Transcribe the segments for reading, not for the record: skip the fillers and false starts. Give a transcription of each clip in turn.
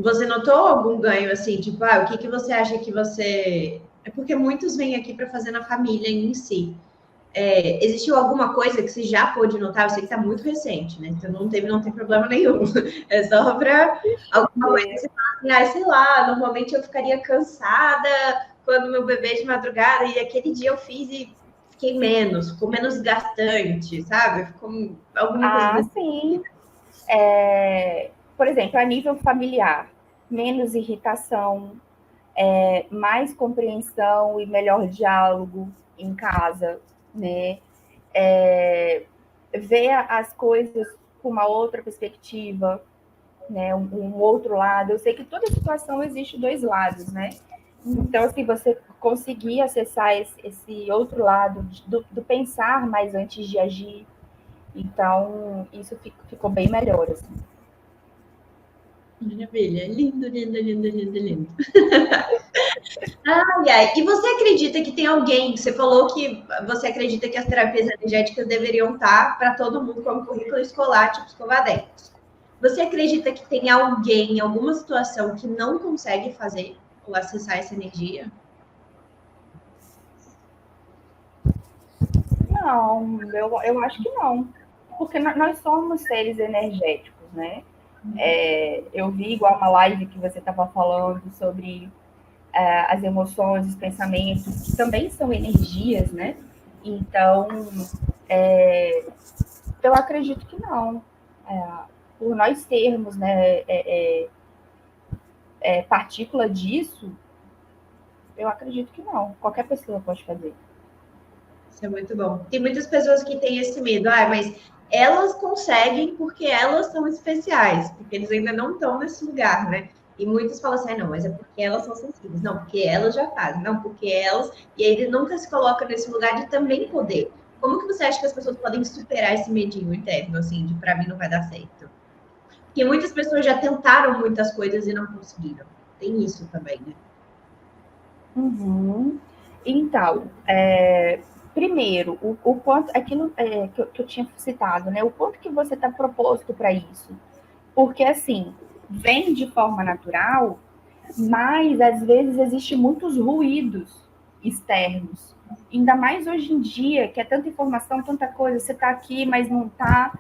Você notou algum ganho, assim, tipo, o que que você acha que você... É porque muitos vêm aqui para fazer na família em si. Existiu alguma coisa que você já pôde notar? Eu sei que está muito recente, né? Então não tem problema nenhum. É só para Deixa eu alguma coisa que ver. você fala assim, sei lá, normalmente eu ficaria cansada quando meu bebê de madrugada, e aquele dia eu fiz e fiquei menos, ficou menos gastante, sabe? Ficou alguma coisa Ah, desse sim. tipo. Por exemplo, a nível familiar, menos irritação, mais compreensão e melhor diálogo em casa, né? Ver as coisas com uma outra perspectiva, né? Um outro lado. Eu sei que toda situação existe dois lados, né? Então, se você conseguir acessar esse outro lado do pensar mais antes de agir, então isso ficou bem melhor, assim. Maravilha, lindo, lindo, lindo, lindo, lindo. Ai, ai. E você acredita que tem alguém, você falou que você acredita que as terapias energéticas deveriam estar para todo mundo como currículo escolar, tipo escovar dentes. Você acredita que tem alguém em alguma situação que não consegue fazer ou acessar essa energia? Não, eu acho que não. Porque nós somos seres energéticos, né? Eu vi igual uma live que você estava falando sobre as emoções, os pensamentos, que também são energias, né? Então, eu acredito que não. É, por nós termos, né, partícula disso, eu acredito que não. Qualquer pessoa pode fazer. Isso é muito bom. Tem muitas pessoas que têm esse medo, mas elas conseguem porque elas são especiais, porque eles ainda não estão nesse lugar, né? E muitos falam assim, não, mas é porque elas são sensíveis. Não, porque elas já fazem. Não, porque elas... E aí ele nunca se coloca nesse lugar de também poder. Como que você acha que as pessoas podem superar esse medinho interno, assim, de pra mim não vai dar certo? Porque muitas pessoas já tentaram muitas coisas e não conseguiram. Tem isso também, né? Uhum. Então, primeiro, o quanto, aquilo que eu tinha citado, né? O quanto que você está proposto para isso. Porque, assim, vem de forma natural, mas às vezes existem muitos ruídos externos. Ainda mais hoje em dia, que é tanta informação, tanta coisa, você está aqui, mas não está.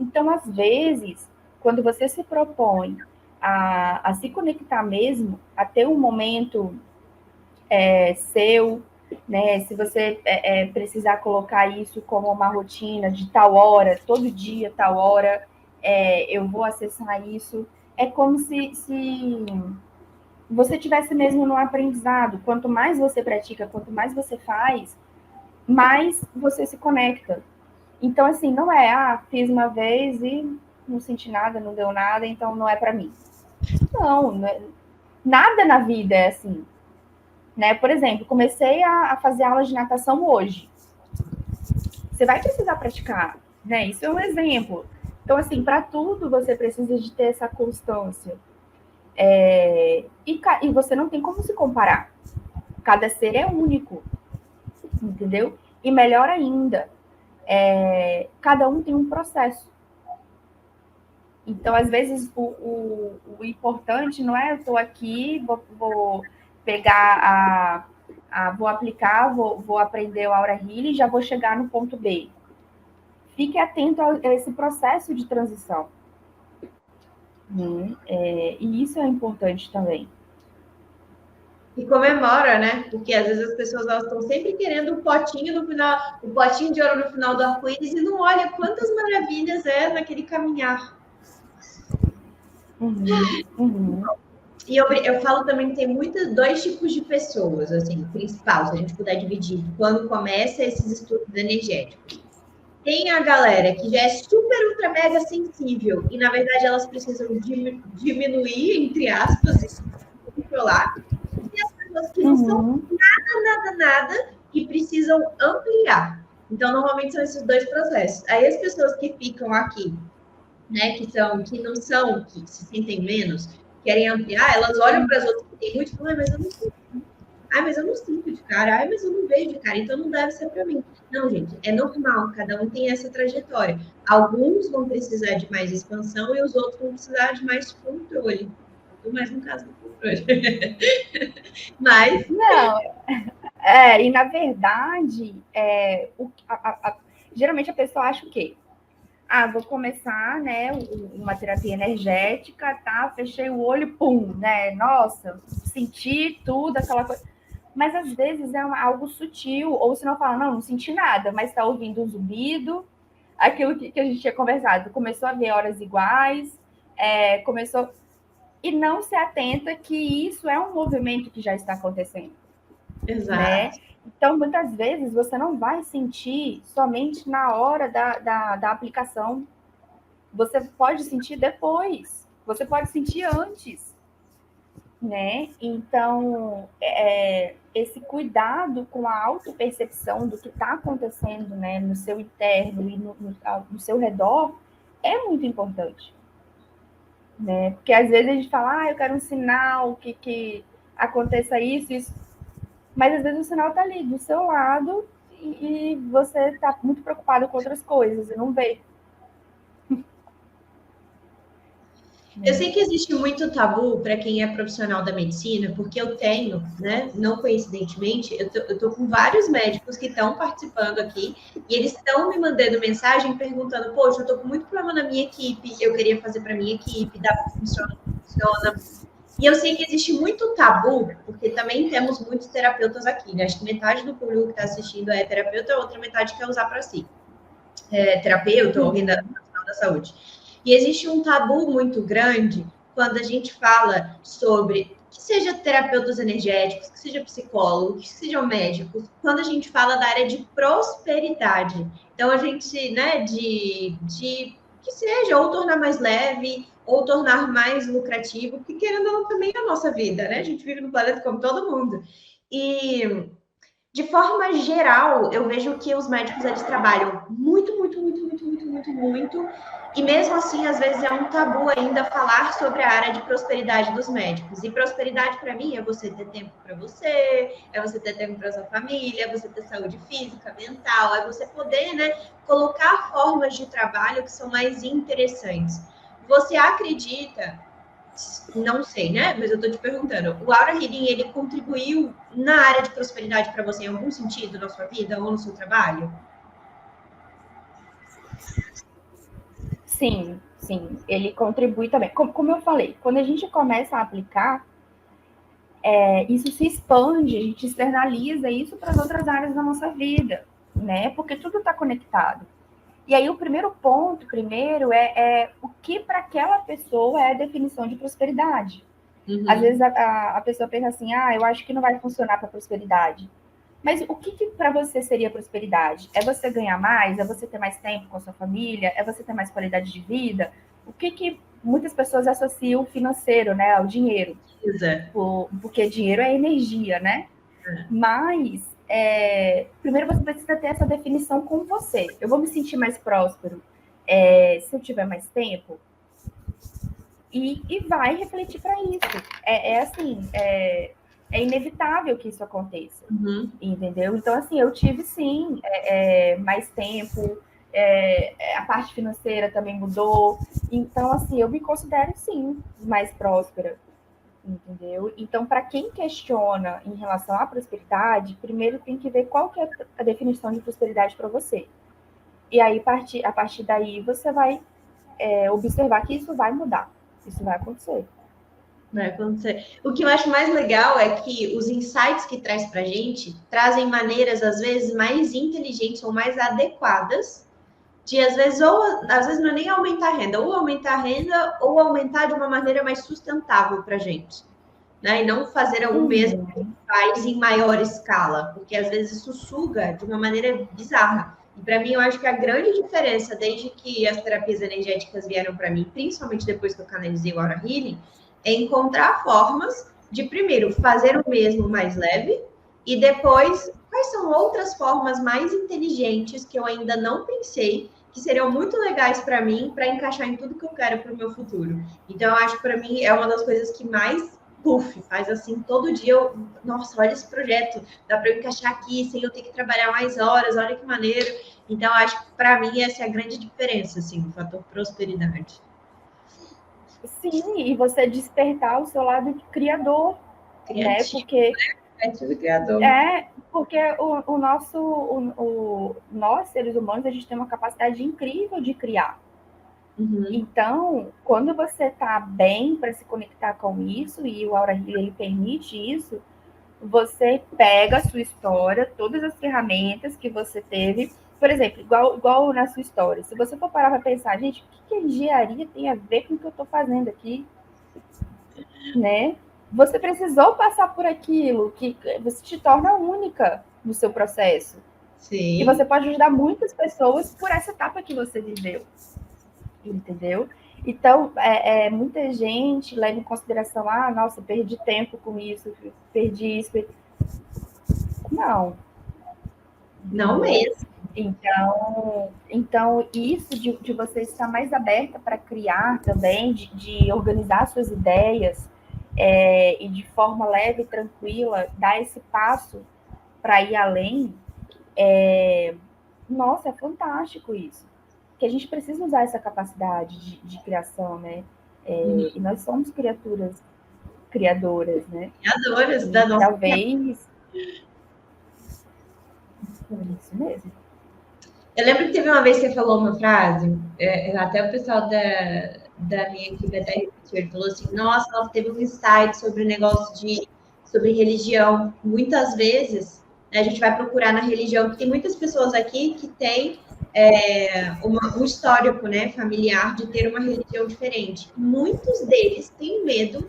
Então, às vezes, quando você se propõe a se conectar mesmo, a ter um momento seu, né? Se você precisar colocar isso como uma rotina de tal hora, todo dia, tal hora, eu vou acessar isso. É como se você tivesse mesmo no aprendizado. Quanto mais você pratica, quanto mais você faz, mais você se conecta. Então, assim, não é, fiz uma vez e não senti nada, não deu nada, então não é para mim. Não, nada na vida é assim. Né? Por exemplo, comecei a fazer aulas de natação hoje. Você vai precisar praticar, né? Isso é um exemplo. Então, assim, para tudo você precisa de ter essa constância. E você não tem como se comparar. Cada ser é único, entendeu? E melhor ainda, cada um tem um processo. Então, às vezes, o importante não é eu estou aqui, vou pegar vou aplicar, vou aprender o Aura Healing e já vou chegar no ponto B. Fique atento a esse processo de transição. E isso é importante também. E comemora, né? Porque às vezes as pessoas elas estão sempre querendo o potinho no final, o potinho de ouro no final do arco-íris e não olha quantas maravilhas é naquele caminhar. Uhum, uhum, E eu falo também que tem muitos dois tipos de pessoas, assim, principal, se a gente puder dividir, quando começa esses estudos energéticos. Tem a galera que já é super, ultra, mega sensível e, na verdade, elas precisam diminuir, entre aspas, e controlar. E as pessoas que não são uhum, nada, nada e precisam ampliar. Então, normalmente são esses dois processos. Aí as pessoas que ficam aqui, né, que não são, que se sentem menos, querem ampliar, elas olham para as outras que têm muito e falam, mas eu não sinto. Mas eu não sinto de cara. Mas eu não vejo de cara. Então não deve ser para mim. Não, gente, é normal. Cada um tem essa trajetória. Alguns vão precisar de mais expansão e os outros vão precisar de mais controle. mas no caso não foi por hoje. Mas... Não, e na verdade, geralmente a pessoa acha o quê? Vou começar, né, uma terapia energética, tá? Fechei o olho, pum, né? Nossa, senti tudo, aquela coisa. Mas às vezes é algo sutil, ou se não fala, não senti nada, mas está ouvindo um zumbido, aquilo que a gente tinha conversado, começou a ver horas iguais, começou... E não se atenta que isso é um movimento que já está acontecendo. Exato. Né? Então, muitas vezes, você não vai sentir somente na hora da aplicação. Você pode sentir depois. Você pode sentir antes. Né? Então, esse cuidado com a autopercepção do que está acontecendo, né, no seu interno e no seu redor é muito importante. Né? Porque às vezes a gente fala, eu quero um sinal que aconteça isso. Mas às vezes o sinal está ali do seu lado e você está muito preocupado com outras coisas e não vê. Eu sei que existe muito tabu para quem é profissional da medicina, porque eu tenho, né, não coincidentemente, eu tô com vários médicos que estão participando aqui e eles estão me mandando mensagem perguntando, poxa, eu tô com muito problema na minha equipe, eu queria fazer para minha equipe, dá para funcionar, não funciona. E eu sei que existe muito tabu, porque também temos muitos terapeutas aqui, né? Acho que metade do público que está assistindo é terapeuta, a outra metade quer usar para si. Terapeuta ou renda da saúde. E existe um tabu muito grande quando a gente fala sobre que seja terapeutas energéticos, que seja psicólogos, que sejam médicos, quando a gente fala da área de prosperidade. Então, a gente, né, de que seja, ou tornar mais leve, ou tornar mais lucrativo, porque querendo ou não, também é a nossa vida, né? A gente vive no planeta como todo mundo. E, de forma geral, eu vejo que os médicos, eles trabalham muito, e mesmo assim, às vezes é um tabu ainda falar sobre a área de prosperidade dos médicos. E prosperidade, para mim, é você ter tempo para você, é você ter tempo para sua família, é você ter saúde física, mental, é você poder, né, colocar formas de trabalho que são mais interessantes. Você acredita, não sei, né, mas eu estou te perguntando, o Aura Healing, ele contribuiu na área de prosperidade para você em algum sentido na sua vida ou no seu trabalho? Sim, ele contribui também. Como eu falei, quando a gente começa a aplicar, isso se expande, a gente externaliza isso para as outras áreas da nossa vida, né? Porque tudo está conectado. E aí o primeiro ponto, é o que para aquela pessoa é a definição de prosperidade. Uhum. Às vezes a pessoa pensa assim, eu acho que não vai funcionar para prosperidade. Mas o que para você seria prosperidade? É você ganhar mais? É você ter mais tempo com a sua família? É você ter mais qualidade de vida? O que muitas pessoas associam o financeiro, né, ao dinheiro? Porque dinheiro é energia, né? Mas, primeiro você precisa ter essa definição com você. Eu vou me sentir mais próspero se eu tiver mais tempo? E vai refletir para isso. É inevitável que isso aconteça, entendeu? Então, assim, eu tive, sim, mais tempo, a parte financeira também mudou. Então, assim, eu me considero, sim, mais próspera, entendeu? Então, para quem questiona em relação à prosperidade, primeiro tem que ver qual que é a definição de prosperidade para você. E aí, a partir daí, você vai observar que isso vai mudar, isso vai acontecer. Vai acontecer. O que eu acho mais legal é que os insights que traz para a gente trazem maneiras, às vezes, mais inteligentes ou mais adequadas de, às vezes não é nem aumentar a renda, ou aumentar a renda ou aumentar de uma maneira mais sustentável para a gente. Né? E não fazer o mesmo que faz em maior escala, porque às vezes isso suga de uma maneira bizarra. E para mim, eu acho que a grande diferença, desde que as terapias energéticas vieram para mim, principalmente depois que eu canalizei o Aura Healing, é encontrar formas de, primeiro, fazer o mesmo mais leve, e depois, quais são outras formas mais inteligentes que eu ainda não pensei, que seriam muito legais para mim, para encaixar em tudo que eu quero para o meu futuro. Então, eu acho que para mim é uma das coisas que mais faz assim, todo dia nossa, olha esse projeto, dá para eu encaixar aqui sem eu ter que trabalhar mais horas, olha que maneiro. Então, acho que para mim essa é a grande diferença, assim, do fator prosperidade. Sim, e você despertar o seu lado criador, né? Criativo, Porque criativo e criador. nós, seres humanos, a gente tem uma capacidade incrível de criar. Uhum. Então, quando você está bem para se conectar com isso, e o Aura Healer, ele permite isso, você pega a sua história, todas as ferramentas que você teve, por exemplo, igual na sua história, se você for parar para pensar, gente, o que a engenharia tem a ver com o que eu estou fazendo aqui, né? Você precisou passar por aquilo, que você te torna única no seu processo. E Sim. você pode ajudar muitas pessoas por essa etapa que você viveu, entendeu? Então, muita gente leva em consideração, nossa, perdi tempo com isso, perdi isso. Não, Não entendeu? mesmo. Então isso de você estar mais aberta para criar também, de organizar suas ideias, e de forma leve e tranquila, dar esse passo para ir além, nossa, é fantástico isso. Que a gente precisa usar essa capacidade de criação, né? Uhum. E nós somos criaturas criadoras, né? Criadoras da E nossa criação. talvez isso mesmo. Eu lembro que teve uma vez que você falou uma frase, até o pessoal da minha equipe até repetiu, ele falou assim, nossa, ela teve um insight sobre o negócio sobre religião. Muitas vezes, né, a gente vai procurar na religião, que tem muitas pessoas aqui que têm um histórico, né, familiar de ter uma religião diferente. Muitos deles têm medo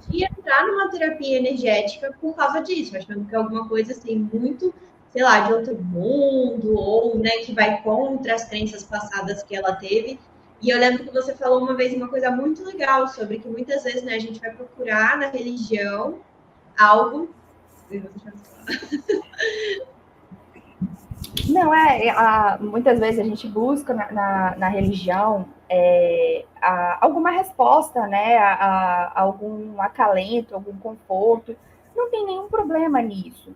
de entrar numa terapia energética por causa disso, achando que é alguma coisa assim muito, sei lá, de outro mundo, ou né, que vai contra as crenças passadas que ela teve. E eu lembro que você falou uma vez uma coisa muito legal sobre que muitas vezes né, a gente vai procurar na religião algo. Não, muitas vezes a gente busca na religião alguma resposta, né? Algum acalento, algum conforto. Não tem nenhum problema nisso.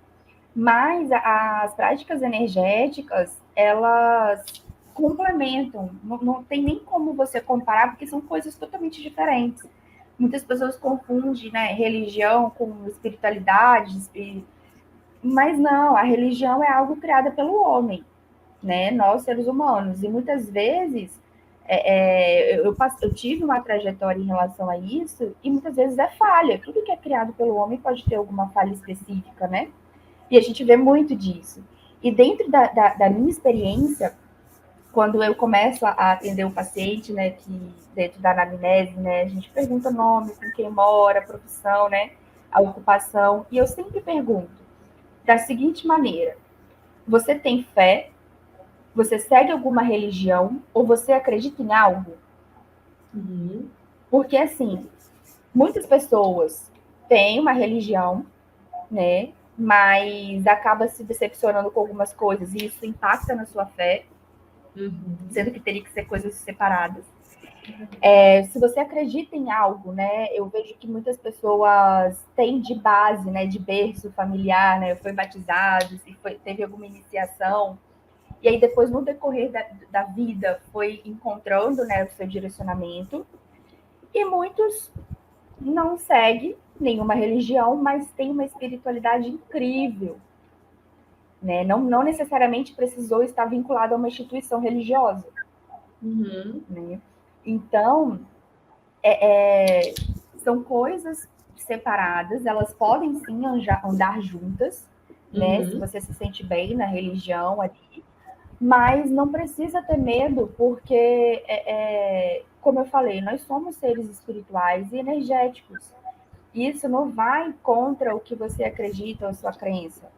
Mas as práticas energéticas, elas complementam. Não tem nem como você comparar, porque são coisas totalmente diferentes. Muitas pessoas confundem, né, religião com espiritualidade, mas não, a religião é algo criado pelo homem, né? Nós, seres humanos. E muitas vezes eu tive uma trajetória em relação a isso, e muitas vezes é falha. Tudo que é criado pelo homem pode ter alguma falha específica, né? E a gente vê muito disso. E dentro da minha experiência, quando eu começo a atender o paciente, né, que dentro da anamnese, né, a gente pergunta nome, com quem mora, a profissão, né, a ocupação, e eu sempre pergunto da seguinte maneira: você tem fé? Você segue alguma religião? Ou você acredita em algo? Uhum. Porque, assim, muitas pessoas têm uma religião, né? Mas acaba se decepcionando com algumas coisas e isso impacta na sua fé, sendo que teria que ser coisas separadas. Se você acredita em algo, né? Eu vejo que muitas pessoas têm de base, né? De berço familiar, né? Foi batizado, teve alguma iniciação. E aí depois, no decorrer da vida, foi encontrando, né, o seu direcionamento. E muitos não seguem nenhuma religião, mas tem uma espiritualidade incrível. Né? Não necessariamente precisou estar vinculado a uma instituição religiosa. Uhum. Né? Então, são coisas separadas, elas podem sim andar juntas, né? Se Uhum. você se sente bem na religião ali, mas não precisa ter medo, porque, como eu falei, nós somos seres espirituais e energéticos. Isso não vai contra o que você acredita ou a sua crença,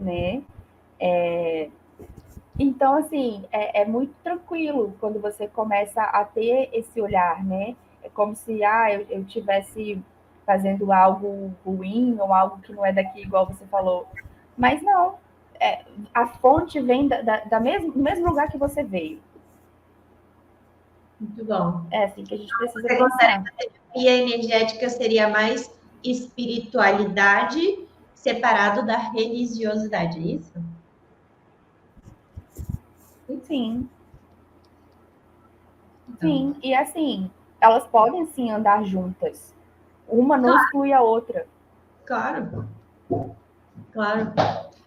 né? Então, assim, é muito tranquilo quando você começa a ter esse olhar, né? É como se eu estivesse fazendo algo ruim ou algo que não é daqui, igual você falou. Mas não, a fonte vem do mesmo lugar que você veio. Muito bom. É assim que a gente precisa Você considera pensar. que a terapia energética seria mais espiritualidade separado da religiosidade, é isso? Sim, Então, sim. E assim, elas podem sim andar juntas. Uma não exclui a outra. Claro.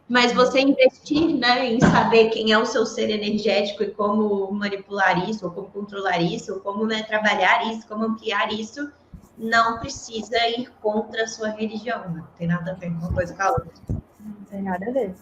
Mas você investir, né, em saber quem é o seu ser energético e como manipular isso, ou como controlar isso, ou como, né, trabalhar isso, como ampliar isso, não precisa ir contra a sua religião. Não tem nada a ver com uma coisa com a outra. Não tem nada a ver.